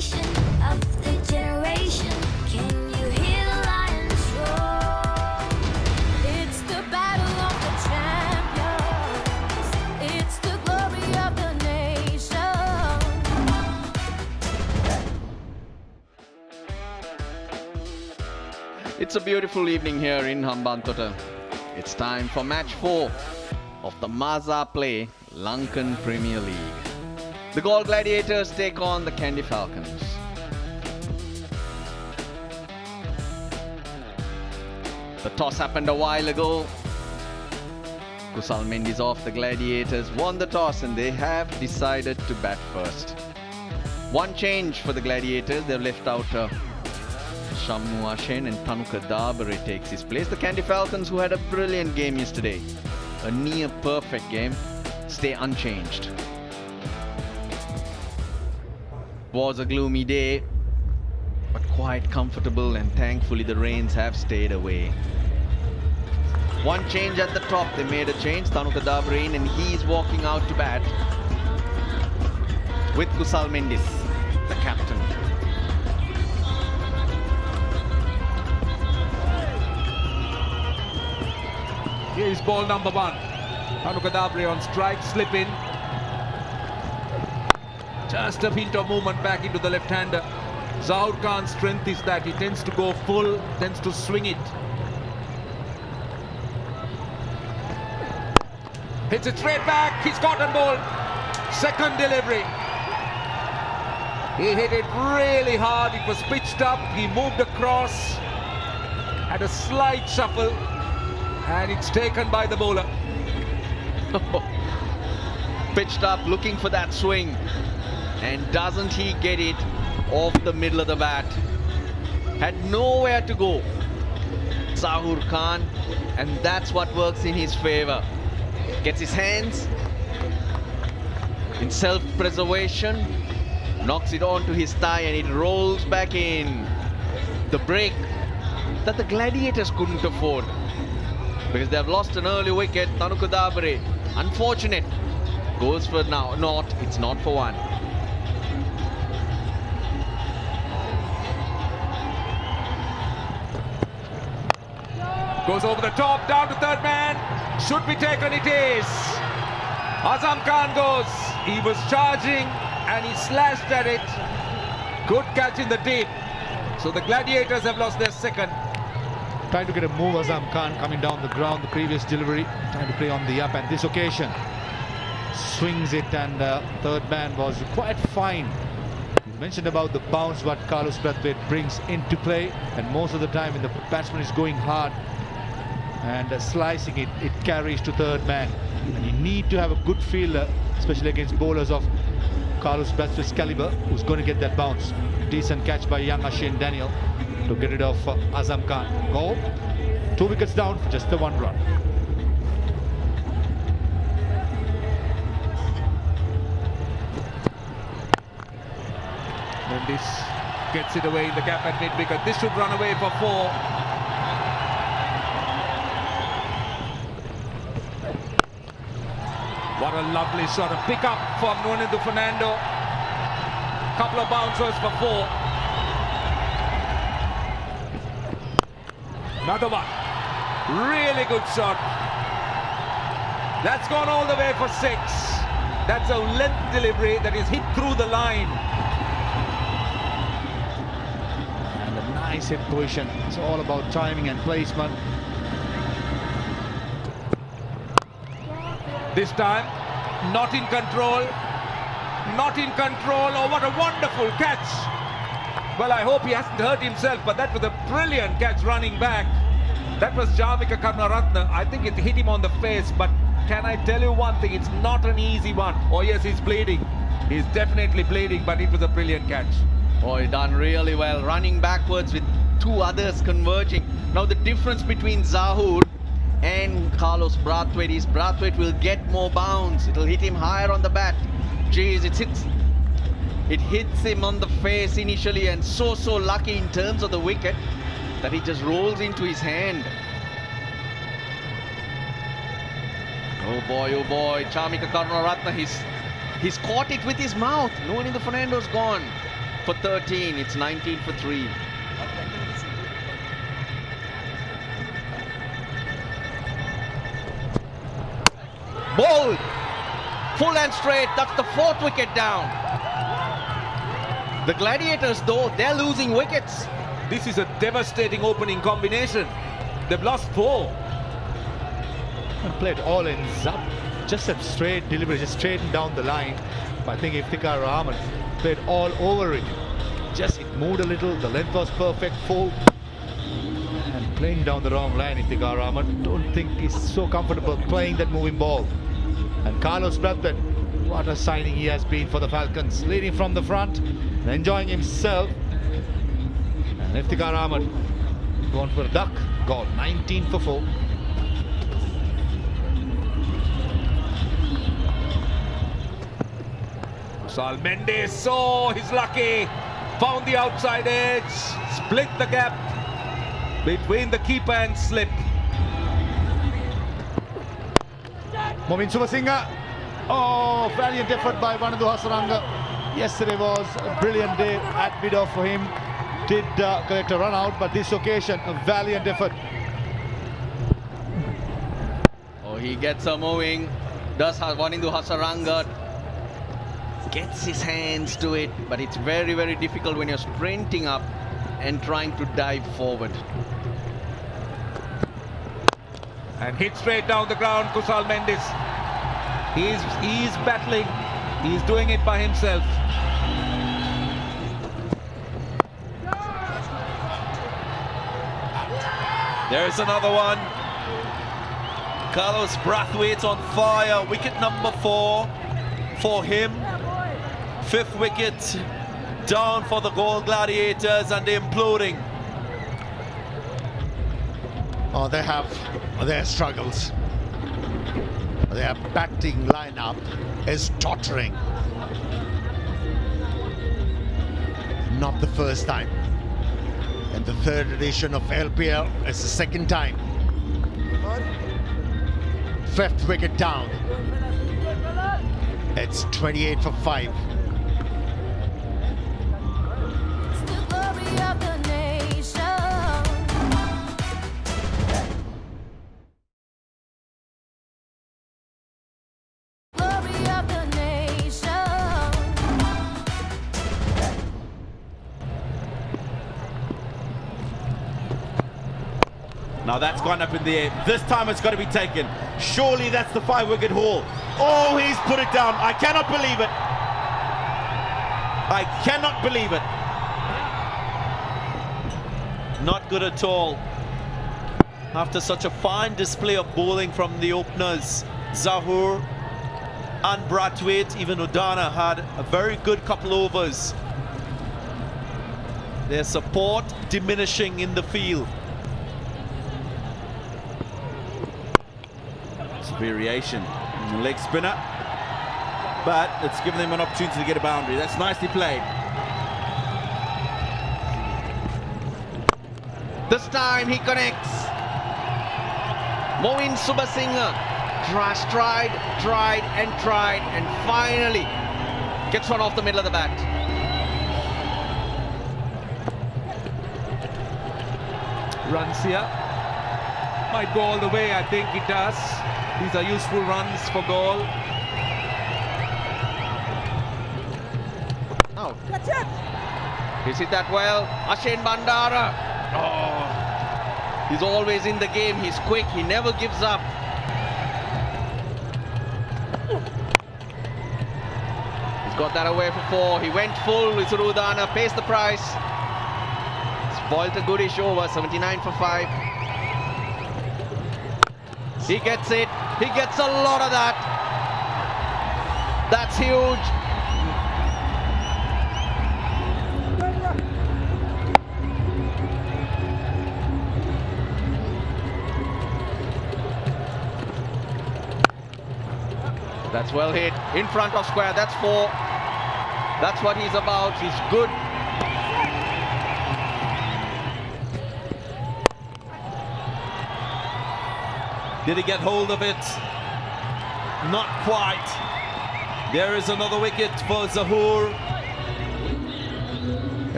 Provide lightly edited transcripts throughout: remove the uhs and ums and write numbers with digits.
inspiration of the generation. Can you hear the lions roar? It's the battle of the champions. It's the glory of the nation. It's a beautiful evening here in Hambantota. It's time for match 4 of the Maza Play Lankan Premier League. The Galle Gladiators take on the Kandy Falcons. The toss happened a while ago. Kusal Mendes of the Gladiators won the toss and they have decided to bat first. One change for the Gladiators. They've left out Shammu Ashen and Tanuka Dabare takes his place. The Kandy Falcons, who had a brilliant game yesterday, a near perfect game, stay unchanged. It was a gloomy day, but quite comfortable, and thankfully the rains have stayed away. One change at the top, they made a change. Tanuka Dabare in, and he's walking out to bat with Kusal Mendes, the captain. Here is ball number 1. Tanuka Dabare on strike, slip in. Just a hint of movement back into the left-hander. Zahoor Khan's strength is that he tends to go full, tends to swing it. Hits it straight back, he's got on ball. Second delivery. He hit it really hard, it was pitched up, he moved across, had a slight shuffle, and it's taken by the bowler. Pitched up, looking for that swing, and doesn't he get it off the middle of the bat? Had nowhere to go, Zahoor Khan, and that's what works in his favor. Gets his hands in self-preservation, knocks it onto his thigh, and it rolls back in. The break that the Gladiators couldn't afford, because they have lost an early wicket. Tanuka Dabare, unfortunate, goes for now. It's not for one. Goes over the top, down to third man. Should be taken, it is. Azam Khan goes. He was charging and he slashed at it. Good catch in the deep. So the Gladiators have lost their second. Trying to get a move, Azam Khan coming down the ground, the previous delivery, trying to play on the up, and this occasion swings it, and third man was quite fine. You mentioned about the bounce what Carlos Brathwaite brings into play, and most of the time when the batsman is going hard and slicing it, it carries to third man, and you need to have a good fielder, especially against bowlers of Carlos Brathwaite's caliber, who's going to get that bounce. Decent catch by young Ashin Daniel to get rid of Azam Khan. Goal, 2 wickets down for just the 1 run. Mendes gets it away in the gap at mid-wicket. This should run away for 4. What a lovely sort of pick-up from Nuanendu Fernando. Couple of bouncers for 4. Another one. Really good shot. That's gone all the way for 6. That's a length delivery that is hit through the line. And a nice hit position. It's all about timing and placement. This time, not in control. Not in control. Oh, what a wonderful catch. Well, I hope he hasn't hurt himself, but that was a brilliant catch running back. That was Jamika Karnaratne. I think it hit him on the face, but can I tell you one thing? It's not an easy one. Oh yes, he's bleeding. He's definitely bleeding, but it was a brilliant catch. Oh, he done really well, running backwards with 2 others converging. Now the difference between Zahoor and Carlos Brathwaite is Brathwaite will get more bounce. It'll hit him higher on the bat. Jeez, it hits him on the face initially, and so lucky in terms of the wicket that he just rolls into his hand. Oh boy, Chamika Karunaratne, he's caught it with his mouth. Nuanendu Fernando's gone. for 13. It's 19 for 3. Ball! Full and straight. That's the 4th wicket down. The Gladiators, though, they're losing wickets. This is a devastating opening combination. They've lost 4. And played all ends up. Just a straight delivery, just straight down the line. But I think Iftikhar Ahmed played all over it. Just it moved a little, the length was perfect, full. And playing down the wrong line, Iftikhar Ahmed don't think he's so comfortable playing that moving ball. And Carlos Brathwaite, what a signing he has been for the Falcons, leading from the front and enjoying himself. And Iftikhar Ahmed going for a duck goal, 19 for 4. Kusal Mendes, oh, he's lucky. Found the outside edge, split the gap between the keeper and slip. Momin Subasinghe. Oh, valiant effort by Wanadu Hasaranga. Yesterday was a brilliant day at mid-off for him. Did collect a run out, but this occasion, a valiant effort. Oh, he gets a moving. Does Wanadu Hasaranga. Gets his hands to it, but it's very, very difficult when you're sprinting up and trying to dive forward. And hit straight down the ground, Kusal Mendes. He's battling. He's doing it by himself. There's another one. Carlos Brathwaite on fire. Wicket number 4 for him. 5th wicket down for the Galle Gladiators, and they're imploding. Oh, they have their struggles. Their batting lineup is tottering. Not the first time. In the 3rd edition of LPL, it's the 2nd time. 5th wicket down. It's 28 for 5. It's the glory of the nation. Glory of the nation. Now that's gone up in the air. This time it's got to be taken. Surely that's the 5-wicket haul. Oh, he's put it down. I cannot believe it. I cannot believe it. Not good at all. After such a fine display of bowling from the openers, Zahoor and Brathwaite, even Udana had a very good couple overs. Their support diminishing in the field. It's variation. Leg spinner, but it's given them an opportunity to get a boundary. That's nicely played. This time he connects. Moin Subasinghe tried and finally gets one off the middle of the bat. Runs here. Might go all the way, I think it does. These are useful runs for Galle. Oh. He hit that well. Ashen Bandara. Oh. He's always in the game. He's quick. He never gives up. He's got that away for 4. He went full with Udana. Pays the price. Spoilt a goodish over. 79 for 5. He gets it. He gets a lot of that. That's huge. That's well hit. In front of square. That's 4. That's what he's about. He's good. Did he get hold of it? Not quite. There is another wicket for Zahoor.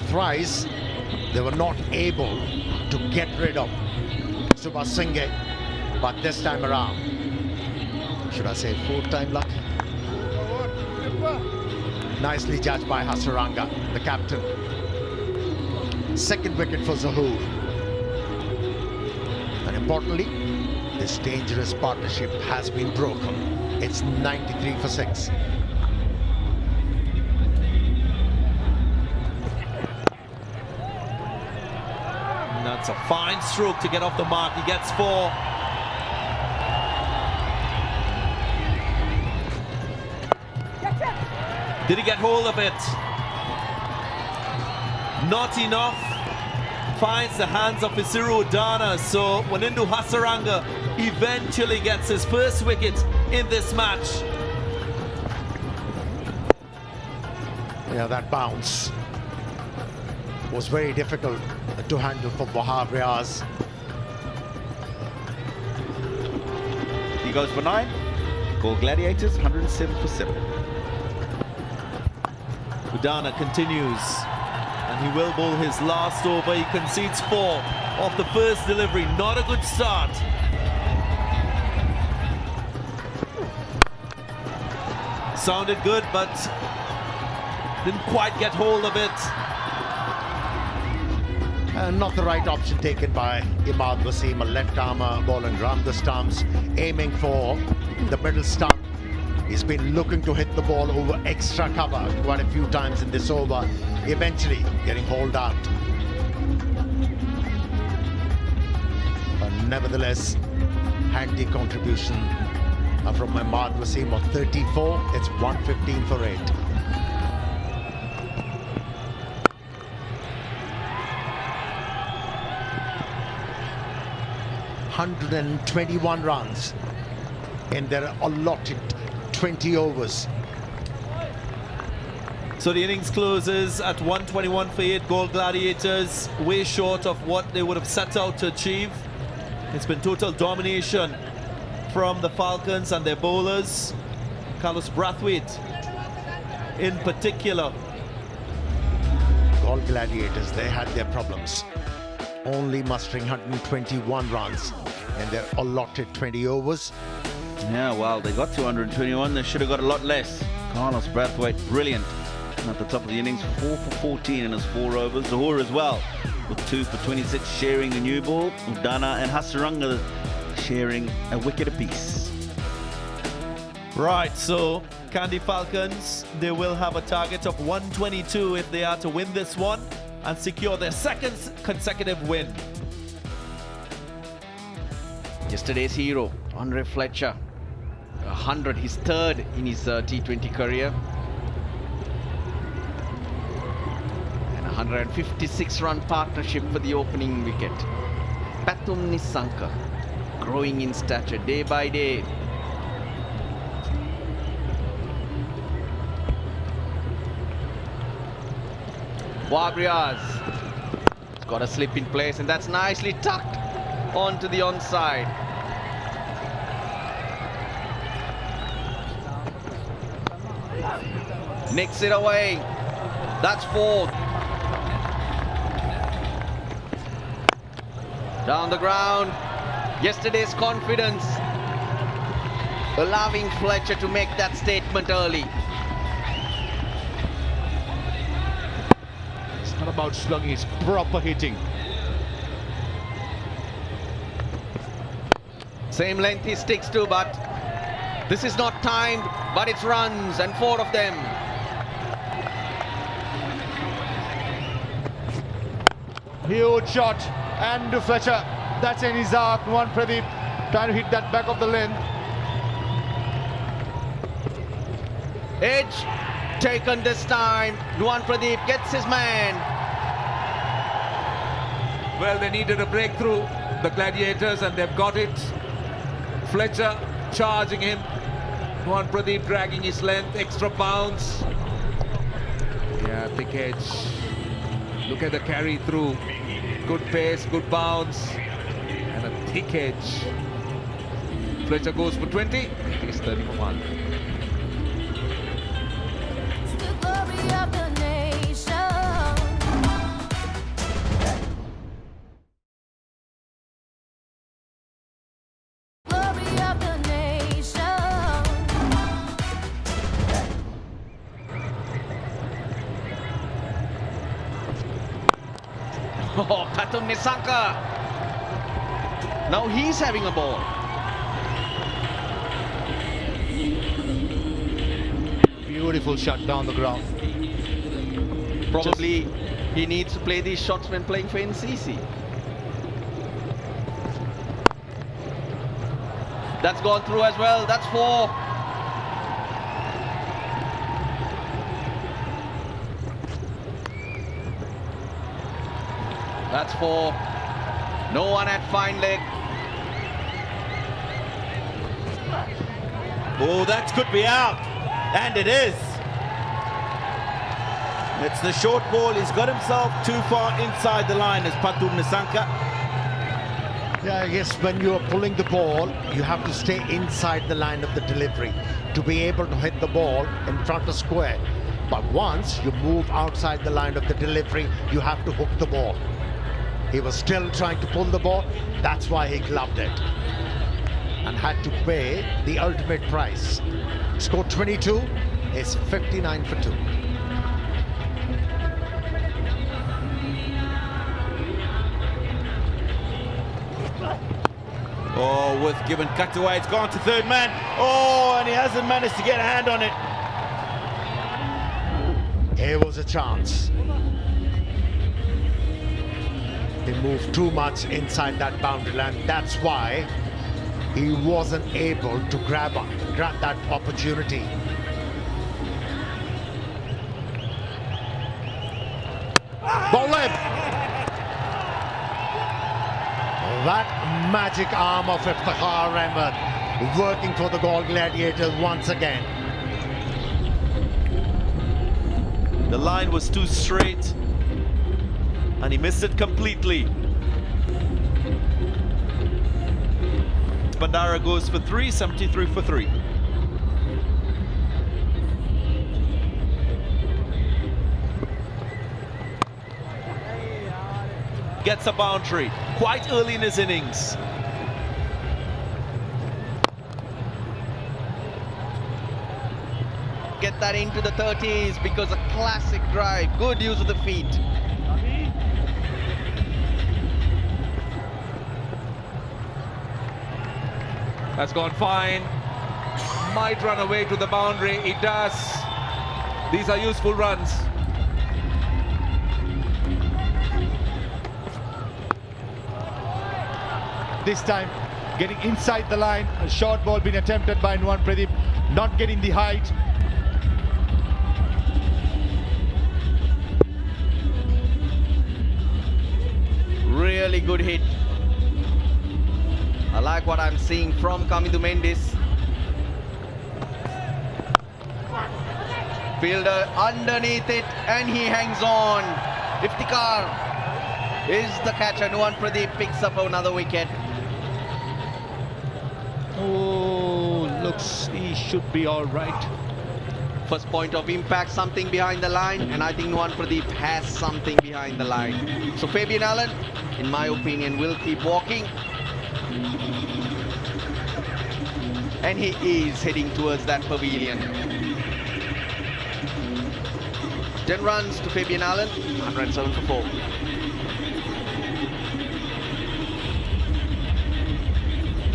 Thrice they were not able to get rid of Subhasinghe, but this time around, should I say fourth time luck? Nicely judged by Hasaranga, the captain. Second wicket for Zahoor. And importantly, this dangerous partnership has been broken. It's 93 for 6. And that's a fine stroke to get off the mark. He gets 4. Did he get hold of it? Not enough. Finds the hands of Isiru Udana. So Wanindu Hasaranga eventually gets his first wicket in this match. Yeah, that bounce was very difficult to handle for Wahab Riaz. He goes for 9. Galle Gladiators 107 for 7. Udana continues, and he will bowl his last over. He concedes 4 off the first delivery. Not a good start. Sounded good, but didn't quite get hold of it. Not the right option taken by Imad Wasim, a left armer bowling round the stumps, aiming for the middle stump. He's been looking to hit the ball over extra cover quite a few times in this over, eventually getting hauled out. But nevertheless, handy contribution from Imad Wasim of 34. It's 115 for 8. ...121 runs in their allotted 20 overs. So the innings closes at 121 for 8. Galle Gladiators way short of what they would have set out to achieve. It's been total domination from the Falcons and their bowlers. Carlos Brathwaite in particular. Galle Gladiators, they had their problems. Only mustering 121 runs in their allotted 20 overs. Yeah, well, they got 221. They should have got a lot less. Carlos Brathwaite, brilliant. And at the top of the innings, 4 for 14 in his 4 overs. Zahoor as well, with 2 for 26, sharing the new ball. Udana and Hasaranga sharing a wicket apiece. Right, so Kandy Falcons, they will have a target of 122 if they are to win this one and secure their second consecutive win. Yesterday's hero, Andre Fletcher, 100, his third in his T20 career. And 156-run partnership for the opening wicket. Pathum Nissanka, growing in stature day by day. Wahab Riaz, it's got a slip in place, and that's nicely tucked onto the onside. Nicks it away. That's 4. Down the ground. Yesterday's confidence allowing Fletcher to make that statement early. It's not about slugging, it's proper hitting. Same length he sticks to, but this is not timed, but it's runs, and 4 of them. Huge shot, and Fletcher, that's in his arc. Nuwan Pradeep trying to hit that back of the length. Edge taken this time. Nuwan Pradeep gets his man. Well, they needed a breakthrough, the Gladiators, and they've got it. Fletcher charging him. Nuwan Pradeep dragging his length, extra bounce. Yeah, thick edge. Look at the carry through. Good pace, good bounce, and a thick edge. Fletcher goes for 20. He's 30 for 1. It's the glory of the nation. Oh, Patum Nisanka. Now he's having a ball. Beautiful shot down the ground. Probably he needs to play these shots when playing for NCC. That's gone through as well. That's 4. That's 4. No one at fine leg. Oh, that could be out. And it is. It's the short ball. He's got himself too far inside the line as Patum Nisanka. Yeah, I guess when you are pulling the ball, you have to stay inside the line of the delivery to be able to hit the ball in front of square. But once you move outside the line of the delivery, you have to hook the ball. He was still trying to pull the ball. That's why he gloved it and had to pay the ultimate price. Score 22 is 59 for 2. Oh, with given cut away, it's gone to third man. Oh, and he hasn't managed to get a hand on it. Here was a chance. He moved too much inside that boundary line. That's why he wasn't able to grab that opportunity. Ball left. That magic arm of Iftikhar Ahmed working for the Galle Gladiators once again. The line was too straight and he missed it completely. Bandara goes for 3, 73 for 3. Gets a boundary quite early in his innings. Get that into the 30s because a classic drive. Good use of the feet. That's gone fine. Might run away to the boundary. It does. These are useful runs. This time getting inside the line. A short ball being attempted by Nuwan Pradeep, not getting the height. Really good hit. I like what I'm seeing from Kamidou Mendis. Fielder underneath it and he hangs on. Iftikhar is the catcher. Nuwan Pradeep picks up another wicket. Oh, looks he should be all right. First point of impact, something behind the line, and I think Nuwan Pradeep has something behind the line. So Fabian Allen, in my opinion, will keep walking. And he is heading towards that pavilion. 10 runs to Fabian Allen, 107 for 4.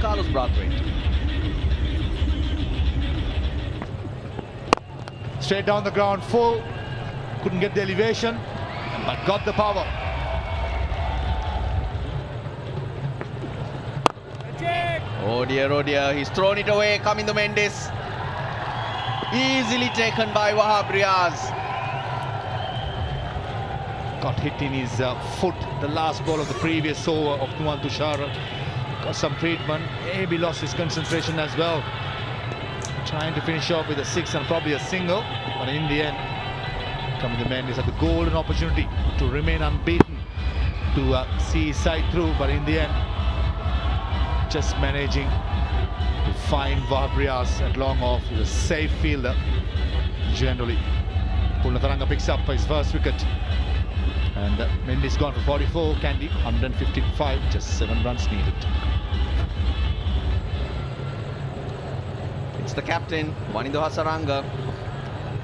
Carlos Brathwaite. Straight down the ground, full. Couldn't get the elevation, but got the power. Oh dear, he's thrown it away. Kamidou Mendis. Easily taken by Wahab Riaz. Got hit in his foot, the last ball of the previous over of Nuwan Tushar. Got some treatment, maybe lost his concentration as well. Trying to finish off with a 6 and probably a single, but in the end, Kamidou Mendis had the golden opportunity to remain unbeaten, to see his side through, but in the end, just managing to find Wahab Riaz at long off. He's a safe fielder generally. Pulnataranga picks up his first wicket, and Mendis gone for 44. Kandy 155, just 7 runs needed. It's the captain, Wanindu Hasaranga.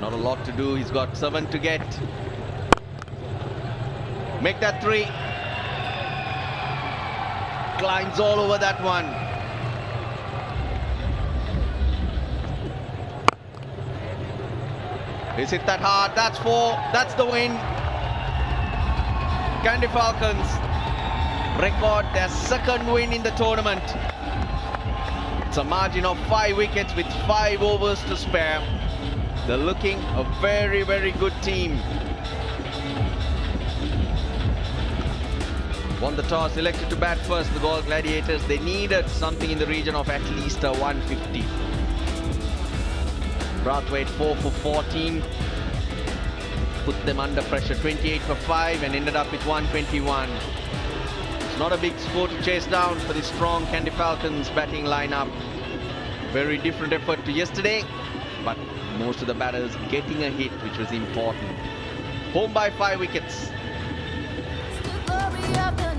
Not a lot to do, he's got 7 to get. Make that 3. climbs all over that one. He's hit that hard. That's 4. That's the win. Kandy Falcons record their second win in the tournament. It's a margin of 5 wickets with 5 overs to spare. They're looking a very, very good team. Won the toss, elected to bat first. The Galle Gladiators, they needed something in the region of at least a 150. Brathwaite 4 for 14. Put them under pressure, 28 for 5 and ended up with 121. It's not a big score to chase down for the strong Kandy Falcons batting lineup. Very different effort to yesterday, but most of the batters getting a hit, which was important. Home by 5 wickets. It's the glory of the